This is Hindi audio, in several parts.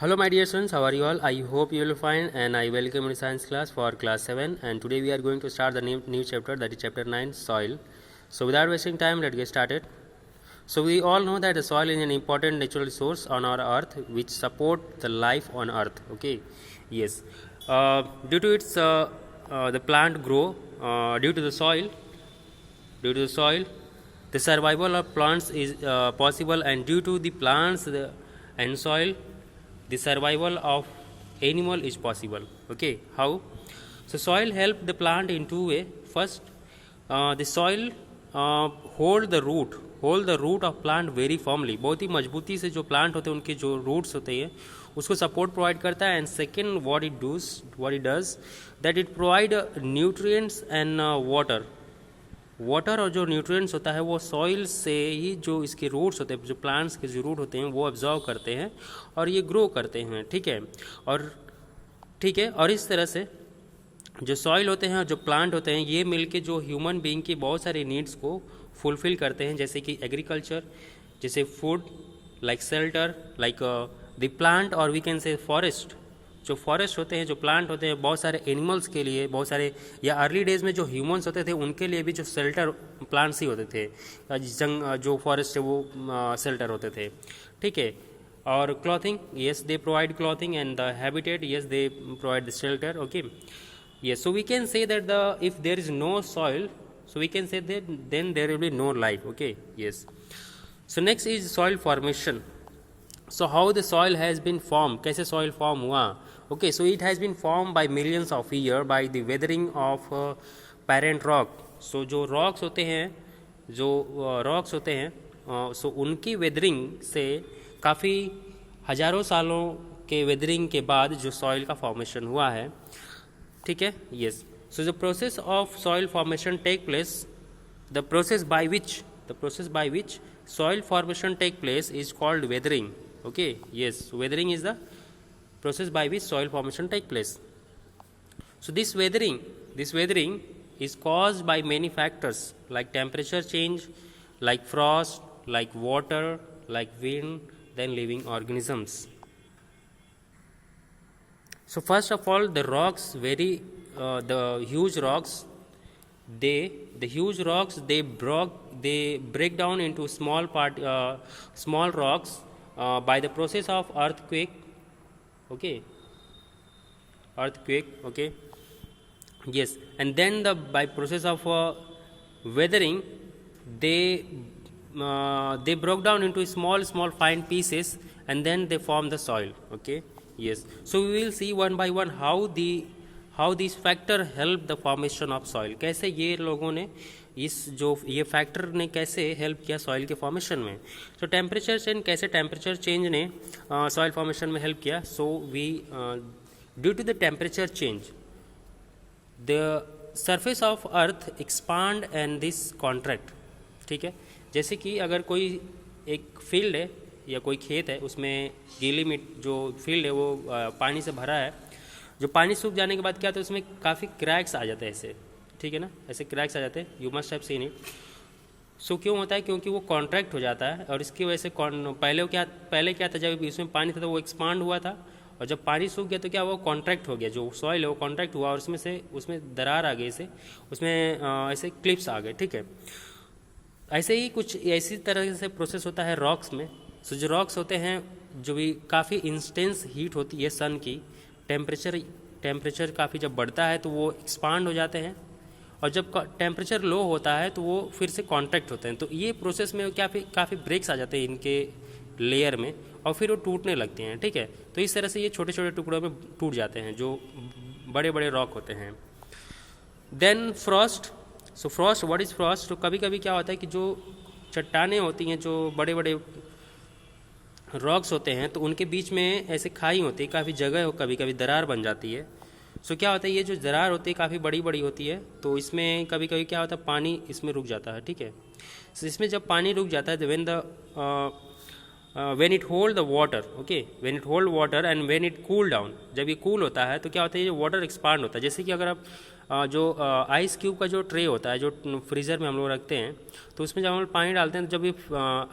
Hello my dear students, how are you all? I hope you will fine and I welcome you in science class for class 7 and today we are going to start the new chapter, that is chapter 9, soil. So without wasting time, let's get started. So we all know that the soil is an important natural resource on our earth which support the life on earth. Okay, yes. Due to its the plant grow due to the soil, the survival of plants is possible, and due to the plants and soil, the survival of animal is possible. Okay, how? So soil help the plant in two way. First, the soil hold the root of plant very firmly. बहुत ही मजबूती से जो प्लांट होते हैं उनके जो रूट्स होते हैं उसको सपोर्ट प्रोवाइड करता है. And second, what it does that it provide nutrients and water और जो न्यूट्रिएंट्स होता है वो सॉइल से ही जो इसके रूट्स होते हैं, जो प्लांट्स के जो रूट होते हैं वो ऑब्जर्व करते हैं और ये ग्रो करते हैं. ठीक है, और इस तरह से जो सॉइल होते हैं और जो प्लांट होते हैं ये मिलके जो ह्यूमन बीइंग की बहुत सारे नीड्स को फुलफिल करते हैं, जैसे कि एग्रीकल्चर, जैसे food, like shelter, like the plant, और वी कैन से फॉरेस्ट. जो फॉरेस्ट होते हैं, जो प्लांट होते हैं, बहुत सारे एनिमल्स के लिए, बहुत सारे, या अर्ली डेज में जो ह्यूमंस होते थे उनके लिए भी जो शेल्टर प्लांट्स ही होते थे. जो फॉरेस्ट है वो शेल्टर होते थे. ठीक है, और clothing, yes they provide clothing, and the habitat, yes they provide the shelter. Okay, yes, so we can say that if there is no soil, so we can say that then there will be no life. Okay, yes. So next is soil formation. So how the soil has been formed, कैसे soil form हुआ? Okay, so it has been formed by millions of years by the weathering of parent rock. So जो rocks होते हैं so उनकी weathering से काफ़ी हजारों सालों के weathering के बाद जो soil का formation हुआ है. ठीक है, yes. So the process of soil formation take place, the process by which soil formation take place is called weathering. Okay, yes, weathering is the process by which soil formation take place. So this weathering is caused by many factors like temperature change, like frost, like water, like wind, then living organisms. So first of all, the rocks the huge rocks they break down into small rocks by the process of earthquake. Okay, yes, and then by process of weathering they broke down into small fine pieces, and then they form the soil. Okay, yes, so we will see one by one how these factor help the formation of soil. कैसे ये लोगों ने ये फैक्टर ने कैसे हेल्प किया सॉइल के फॉर्मेशन में. सो टेम्परेचर चेंज, कैसे टेम्परेचर चेंज ने सॉइल फॉर्मेशन में हेल्प किया. So we due to the temperature change the surface of earth expand and this contract. ठीक है, जैसे कि अगर कोई एक फील्ड है या कोई खेत है, उसमें गीली जो फील्ड है वो पानी से भरा है. जो पानी सूख जाने के बाद क्या होता है, उसमें काफ़ी क्रैक्स आ जाते हैं ऐसे. ठीक है ना, ऐसे क्रैक्स आ जाते हैं. You must have seen it. So क्यों होता है? क्योंकि वो कॉन्ट्रैक्ट हो जाता है, और इसकी वजह से पहले क्या था, जब इसमें पानी था तो वो एक्सपांड हुआ था, और जब पानी सूख गया तो क्या वो कॉन्ट्रैक्ट हो गया. जो सॉइल है वो कॉन्ट्रैक्ट हुआ और उसमें दरार आ गई, उसमें ऐसे क्लिप्स आ गए. ठीक है, ऐसे ही कुछ ऐसी तरह से प्रोसेस होता है रॉक्स में. सो जो रॉक्स होते हैं, जो भी काफ़ी इंस्टेंस हीट होती है सन की, टेम्परेचर काफ़ी जब बढ़ता है तो वो एक्सपांड हो जाते हैं, और जब टेम्परेचर लो होता है तो वो फिर से कॉन्ट्रैक्ट होते हैं. तो ये प्रोसेस में काफ़ी ब्रेक्स आ जाते हैं इनके लेयर में, और फिर वो टूटने लगते हैं. ठीक है, तो इस तरह से ये छोटे छोटे टुकड़ों में टूट जाते हैं जो बड़े बड़े रॉक होते हैं. Then frost. So frost, what is frost? तो कभी कभी क्या होता है कि जो चट्टानें होती हैं, जो बड़े बड़े रॉक्स होते हैं, तो उनके बीच में ऐसे खाई होती है, काफ़ी जगह हो, कभी कभी दरार बन जाती है. सो क्या होता है, ये जो दरार होती है काफ़ी बड़ी बड़ी होती है, तो इसमें कभी कभी क्या होता है, पानी इसमें रुक जाता है. ठीक है, सो इसमें जब पानी रुक जाता है तो when it hold the water, okay, when it hold water and when it cool down, जब ये कूल होता है तो क्या होता है, ये वाटर एक्सपांड होता है. जैसे कि अगर आप जो आइस क्यूब का जो ट्रे होता है, जो फ्रीज़र में हम लोग रखते हैं, तो उसमें जब हम लोग पानी डालते हैं तो जब ये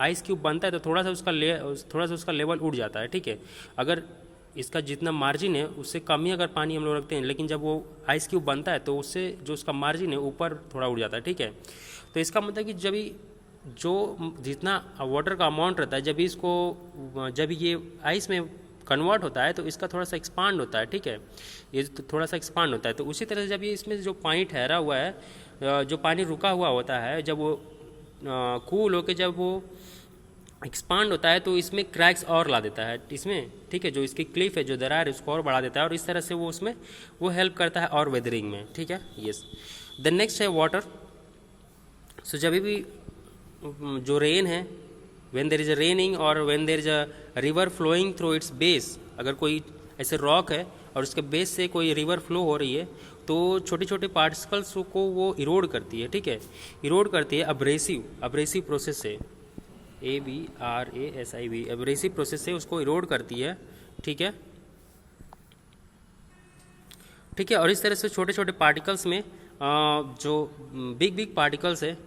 आइस क्यूब बनता है तो थोड़ा सा उसका लेवल उड़ जाता है. ठीक है, अगर इसका जितना मार्जिन है उससे कम ही अगर पानी हम लोग रखते हैं, लेकिन जब वो आइस क्यूब बनता है तो उससे जो उसका मार्जिन है ऊपर थोड़ा उड़ जाता है, ठीक है। तो इसका मतलब कि जब जो जितना वाटर का अमाउंट रहता है जब ये आइस में कन्वर्ट होता है तो इसका थोड़ा सा एक्सपांड होता है, ठीक है, ये थोड़ा सा एक्सपांड होता है। तो उसी तरह से जब ये इसमें जो पानी ठहरा हुआ है, जो पानी रुका हुआ होता है, जब वो कूल होकर जब वो एक्सपांड होता है तो इसमें क्रैक्स और ला देता है इसमें, ठीक है, जो इसकी क्लिफ है, जो दरार है, उसको और बढ़ा देता है, और इस तरह से वो उसमें वो हेल्प करता है और वेदरिंग में, ठीक है। यस, द नेक्स्ट है वाटर। सो जब भी जो रेन है, when there is a raining और when there is a river flowing through its base, अगर कोई ऐसे रॉक है और उसके बेस से कोई रिवर फ्लो हो रही है तो छोटे छोटे पार्टिकल्स को वो इरोड करती है, ठीक है, इरोड करती है अब्रेसिव प्रोसेस से, ABRASIV, एब्रेसिव प्रोसेस से उसको इरोड करती है, ठीक है, ठीक है। और इस तरह से छोटे छोटे पार्टिकल्स में जो बिग पार्टिकल्स है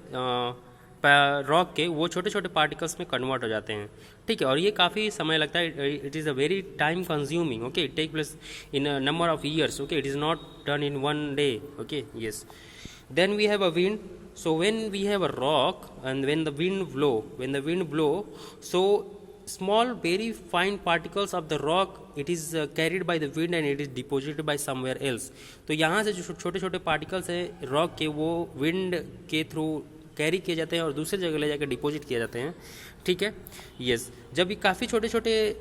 रॉक के, वो छोटे छोटे पार्टिकल्स में कन्वर्ट हो जाते हैं, ठीक है। और ये काफ़ी समय लगता है, it is a very time consuming, okay, it take place in a number of years, okay, it is not done in one day, okay, yes. Then we have a wind. So when we have a rock and when the wind blow, so small very fine particles of the rock, it is carried by the wind and it is deposited by somewhere else. तो यहाँ से जो छोटे छोटे पार्टिकल्स हैं रॉक के, वो विंड के थ्रू कैरी किए जाते हैं और दूसरी जगह ले जाकर डिपॉजिट किए जाते हैं, ठीक है। यस, जब ये काफ़ी छोटे छोटे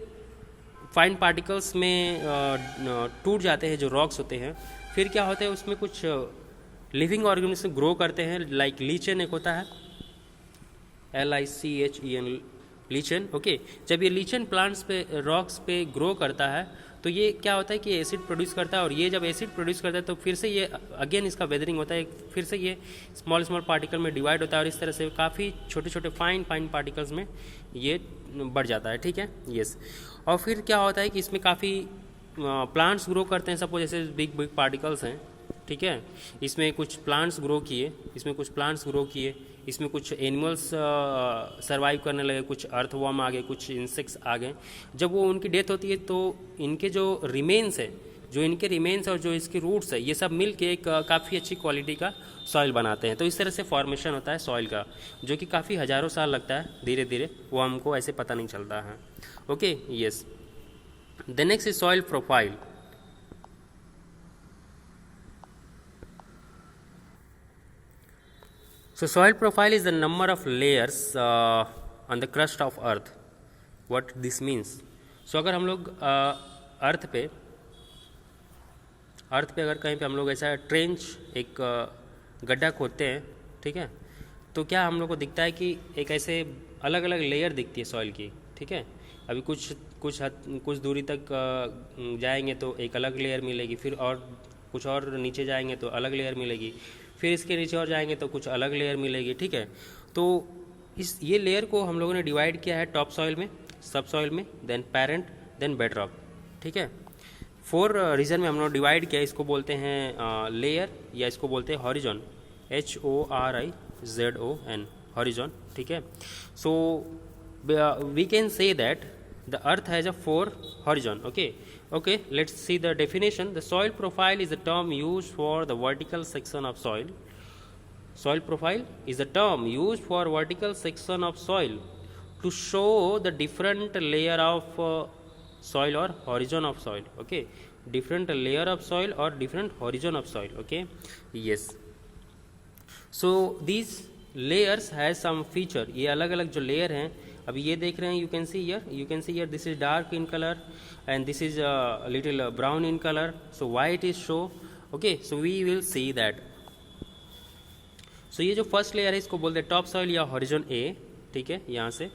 फाइन पार्टिकल्स में टूट जाते हैं जो रॉक्स होते हैं, फिर क्या होता है उसमें कुछ लिविंग ऑर्गेनिज्म ग्रो करते हैं, लाइक लीचेन एक होता है, LICHEN, लीचेन, ओके। जब ये लीचेन प्लांट्स पे रॉक्स पे ग्रो करता है तो ये क्या होता है कि एसिड प्रोड्यूस करता है, और ये जब एसिड प्रोड्यूस करता है तो फिर से ये अगेन इसका वेदरिंग होता है, फिर से ये स्मॉल पार्टिकल में डिवाइड होता है और इस तरह से काफ़ी छोटे छोटे फाइन पार्टिकल्स में ये बढ़ जाता है, ठीक है, यस। और फिर क्या होता है कि इसमें काफ़ी प्लांट्स ग्रो करते हैं, सपोज जैसे बिग पार्टिकल्स हैं, ठीक है, इसमें कुछ प्लांट्स ग्रो किए, इसमें कुछ एनिमल्स सर्वाइव करने लगे, कुछ अर्थवर्म आ गए, कुछ इंसेक्ट्स आ गए। जब वो उनकी डेथ होती है तो इनके जो रिमेन्स और जो इसके रूट्स है, ये सब मिल के एक काफ़ी अच्छी क्वालिटी का सॉइल बनाते हैं। तो इस तरह से फॉर्मेशन होता है सॉइल का, जो कि काफ़ी हज़ारों साल लगता है, धीरे धीरे, वो हमको ऐसे पता नहीं चलता है, okay, yes. The next is soil profile. So soil profile is the number of layers on the crust of earth. What this means? So अगर हम लोग अर्थ पे अगर कहीं पे हम लोग ऐसा ट्रेंच, एक गड्ढा खोदते हैं, ठीक है, तो क्या हम लोग को दिखता है कि एक ऐसे अलग अलग लेयर दिखती है सॉइल की, ठीक है। अभी कुछ दूरी तक जाएंगे तो एक अलग लेयर मिलेगी, फिर और कुछ और नीचे जाएंगे तो अलग लेयर मिलेगी, फिर इसके नीचे और जाएंगे तो कुछ अलग लेयर मिलेगी, ठीक है। तो ये लेयर को हम लोगों ने डिवाइड किया है टॉप सॉइल में, सब सॉइल में, then parent, then bedrock, ठीक है। 4 रीजन में हम लोग डिवाइड किया, इसको बोलते हैं लेयर, या इसको बोलते हैं हॉरिजॉन, HORIZON, हॉरिजॉन, ठीक है। So we can say that the earth has a 4 horizon, okay, let's see the definition. The soil profile is a term used for the vertical section of soil. Soil profile is a term used for vertical section of soil to show the different layer of soil or horizon of soil, okay, different layer of soil or different horizon of soil, okay, yes. So these layers has some feature, ये अलग अलग जो लेयर हैं, अभी ये देख रहे हैं, you can see here this is dark in colour and this is little brown in colour, so why it is show, okay, so we will see that. So ये जो फर्स्ट लेयर है इसको बोलते हैं टॉप सॉइल या हॉरिजॉन ए, ठीक है, यहाँ से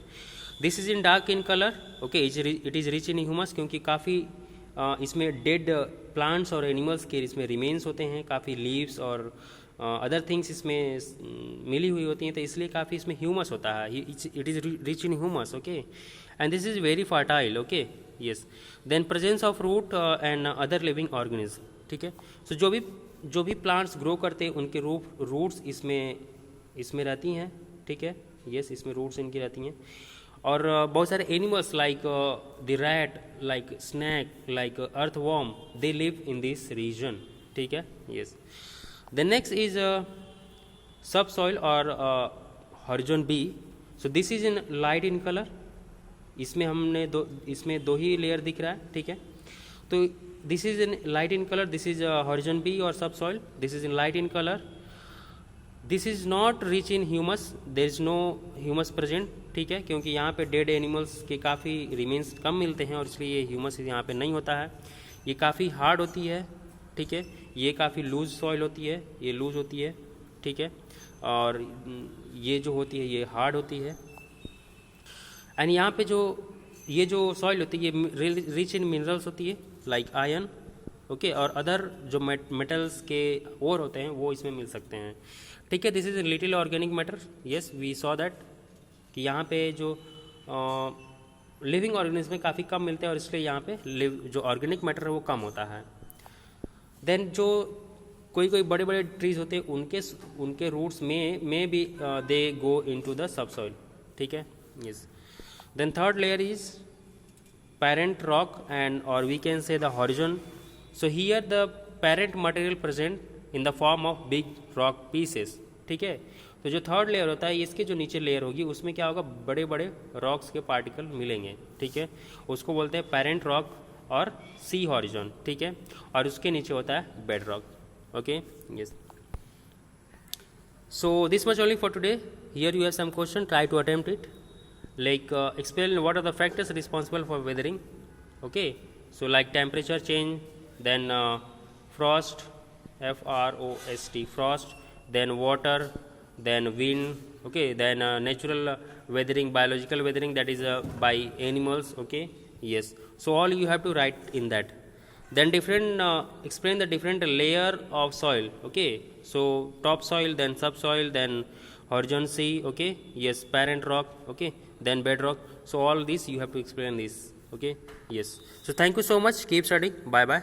this is in dark in colour, okay, it is rich in humus, क्योंकि काफ़ी इसमें डेड प्लांट्स और एनिमल्स के इसमें रिमेन्स होते हैं, काफ़ी लीव्स और अदर थिंग्स इसमें मिली हुई होती हैं, तो इसलिए काफ़ी इसमें ह्यूमस होता है, it is rich in humus, okay, and this is very fertile, okay, yes. Then presence of root and other living organism, ठीक है। सो जो भी प्लांट्स ग्रो करते हैं उनके रूट्स इसमें रहती हैं, ठीक है, यस, इसमें रूट्स इनकी रहती हैं, और बहुत सारे animals like the rat, like snack, like earthworm, they live in this region. ठीक है. Yes. The next is subsoil और horizon B. So this is in light in colour. इसमें दो ही लेयर दिख रहा है. ठीक है. तो this is in light in colour, this is horizon B और subsoil. This is in light in colour. This is not rich in humus, there is no humus present. ठीक है, क्योंकि यहाँ पे डेड एनिमल्स के काफ़ी रिमेन्स कम मिलते हैं और इसलिए ये ह्यूमस यहाँ पे नहीं होता है. ये काफ़ी हार्ड होती है. ठीक है. ये काफ़ी लूज सॉइल होती है, ये लूज होती है. ठीक है. और ये जो होती है ये हार्ड होती है. एंड यहाँ पे ये जो सॉइल होती है ये रिच इन मिनरल्स होती है, लाइक आयरन. ओके. और अदर जो मेटल्स के और होते हैं वो इसमें मिल सकते हैं. ठीक है. This is little organic matter. Yes, we saw that कि यहाँ पे जो लिविंग ऑर्गेनिज्म में काफ़ी कम मिलते हैं और इसलिए यहाँ पे जो ऑर्गेनिक मैटर है वो कम होता है. देन जो कोई बड़े बड़े ट्रीज होते हैं उनके रूट्स में भी they go into the subsoil. ठीक है. Yes. Then third layer is parent rock and or we can say the horizon. So here the parent material present in the form of big rock pieces. ठीक है. तो जो थर्ड लेयर होता है इसके जो नीचे लेयर होगी उसमें क्या होगा, बड़े बड़े रॉक्स के पार्टिकल मिलेंगे. ठीक है. उसको बोलते हैं पेरेंट रॉक और सी हॉरिजॉन. ठीक है. और उसके नीचे होता है bed rock. Okay. Yes. So this much only for today. Here you have some question, try to attempt it. Like explain what are the factors responsible for weathering. Okay. So like temperature change, then frost, FROST, frost, then water, then wind. Okay. Then natural weathering, biological weathering, that is by animals. Okay. Yes. So all you have to write in that. Then explain the different layer of soil. Okay. So topsoil, then subsoil, then horizon sea. Okay. Yes. Parent rock. Okay. Then bedrock. So all this you have to explain this. Okay. Yes. So thank you so much. Keep studying. Bye bye.